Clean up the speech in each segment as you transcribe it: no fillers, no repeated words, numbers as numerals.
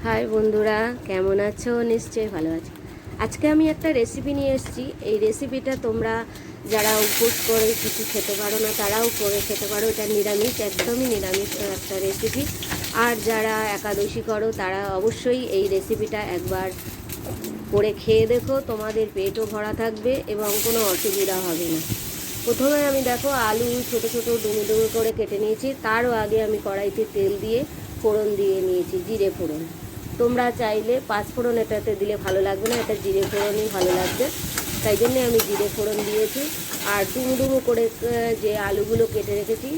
High বন্ধুরা, কেমন আছো? নিশ্চয়ই ভালো আছো। আজকে আমি একটা রেসিপি নিয়ে এসেছি। এই রেসিপিটা তোমরা যারা উপোস করে কিছু খেতে পারো না তারাও করে খেতে পারো। এটা নিরামিষ, একদমই নিরামিষ একটা রেসিপি। আর যারা একাদশী করো তারা অবশ্যই এই রেসিপিটা একবার করে খেয়ে দেখো, তোমাদের পেটও ভরা থাকবে এবং কোনো অসুবিধা হবে না। প্রথমে আমি দেখো আলু ছোটো ছোটো ডুমো ডুমো করে কেটে নিয়েছি। তারও আগে আমি কড়াইতে তেল দিয়ে ফোড়ন দিয়ে নিয়েছি, জিরে ফোড়ন। তোমরা চাইলে পাঁচফোড়ন এটাতে দিলে ভালো লাগবে না, এটা জিরে ফোড়নই ভালো লাগবে, তাই জন্যে আমি জিরে ফোড়ন দিয়েছি। আর ডুমো ডুমো করে যে আলুগুলো কেটে রেখেছি,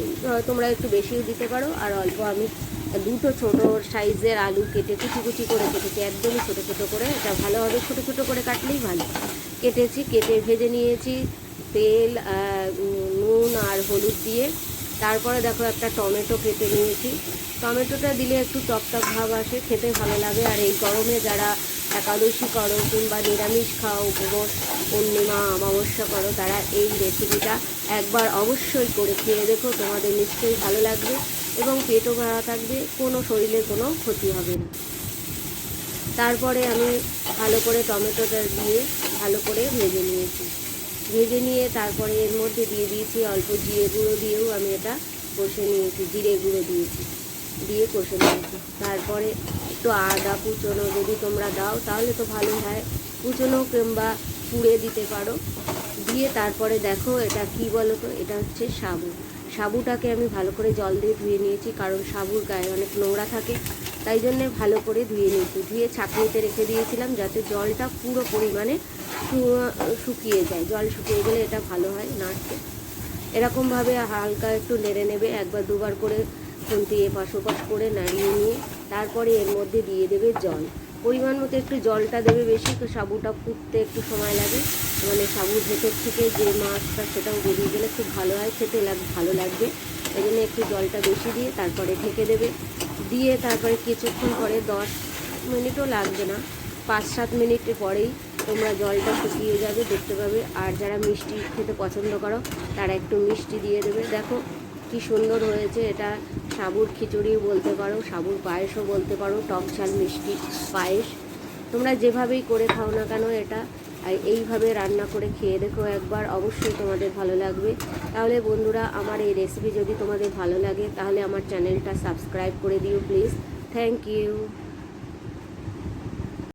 তোমরা একটু বেশিও দিতে পারো। আর অল্প আমি দুটো ছোটো সাইজের আলু কেটে কুচি কুচি করে কেটেছি, একদমই ছোটো ছোটো করে। এটা ভালো হবে, ছোটো ছোটো করে কাটলেই ভালো। কেটেছি, কেটে ভেজে নিয়েছি তেল, নুন আর হলুদ দিয়ে। তারপরে দেখো একটা টমেটো কেটে নিয়েছি। টমেটোটা দিলে একটু টকটক ভাব আসে, খেতে ভালো লাগে। আর এই গরমে যারা একাদশী করো কিংবা নিরামিষ খাও, উপবাস পূর্ণিমা অমাবস্যা করো, তারা এই রেসিপিটা একবার অবশ্যই করে খেয়ে দেখো, তোমাদের নিশ্চয়ই ভালো লাগবে এবং পেটও ভরা থাকবে, কোনো শরীরে কোনো ক্ষতি হবে না। তারপরে আমি ভালো করে টমেটোটা দিয়ে ভালো করে ভেজে নিয়েছি। ভেজে নিয়ে তারপরে এর মধ্যে দিয়ে দিয়েছি অল্প জিরে গুঁড়ো, দিয়েও আমি এটা কষে নিয়েছি। জিরে গুঁড়ো দিয়েছি, দিয়ে কষে নিয়েছি। তারপরে একটু আদা কুচনো যদি তোমরা দাও তাহলে তো ভালো হয়, কুচনো কিংবা পুড়ে দিতে পারো। দিয়ে তারপরে দেখো এটা কি বলো তো, এটা হচ্ছে সাবু। সাবুটাকে আমি ভালো করে জল দিয়ে ধুয়ে নিয়েছি, কারণ সাবুর গায়ে অনেক নোংরা থাকে, তাই জন্যে ভালো করে ধুয়ে নিয়েছি। ধুয়ে ছাঁকনিতে রেখে দিয়েছিলাম যাতে জলটা পুরো পরিমাণে শুকিয়ে যায়। জল শুকিয়ে গেলে এটা ভালো হয় নাড়তে। এরকমভাবে হালকা একটু নেড়ে নেবে, একবার দুবার করে খুন্তি এপাশ ওপাশ করে নাড়িয়ে নিয়ে তারপরে এর মধ্যে দিয়ে দেবে জল। পরিমাণ মতো একটু জলটা দেবে বেশি, তো সাবুটা ফুটতে একটু সময় লাগে। মানে সাবুর ভেতর থেকে যে মাছটা সেটাও বেরিয়ে গেলে খুব ভালো হয়, খেতে ভালো লাগবে। এই জন্য একটু জলটা বেশি দিয়ে তারপরে ঢেকে দেবে। দিয়ে তারপরে কিছুক্ষণ পরে 10 মিনিটও লাগবে না, 5-7 মিনিটের পরেই তোমরা জলটা শুকিয়ে যাবে, দেখতে পাবে। আর যারা মিষ্টি খেতে পছন্দ করো তারা একটু মিষ্টি দিয়ে দেবে। দেখো কি সুন্দর হয়েছে। এটা সাবুর খিচুড়িও বলতে পারো, সাবুর পায়েসও বলতে পারো, টক ঝাল মিষ্টি পায়েস। তোমরা যেভাবেই করে খাও না কেন, এটা এইভাবে রান্না করে খেয়ে দেখো একবার, অবশ্যই তোমাদের ভালো লাগবে। তাহলে বন্ধুরা, আমার এই রেসিপি যদি তোমাদের ভালো লাগে তাহলে আমার চ্যানেলটা সাবস্ক্রাইব করে দিও প্লিজ। Thank you.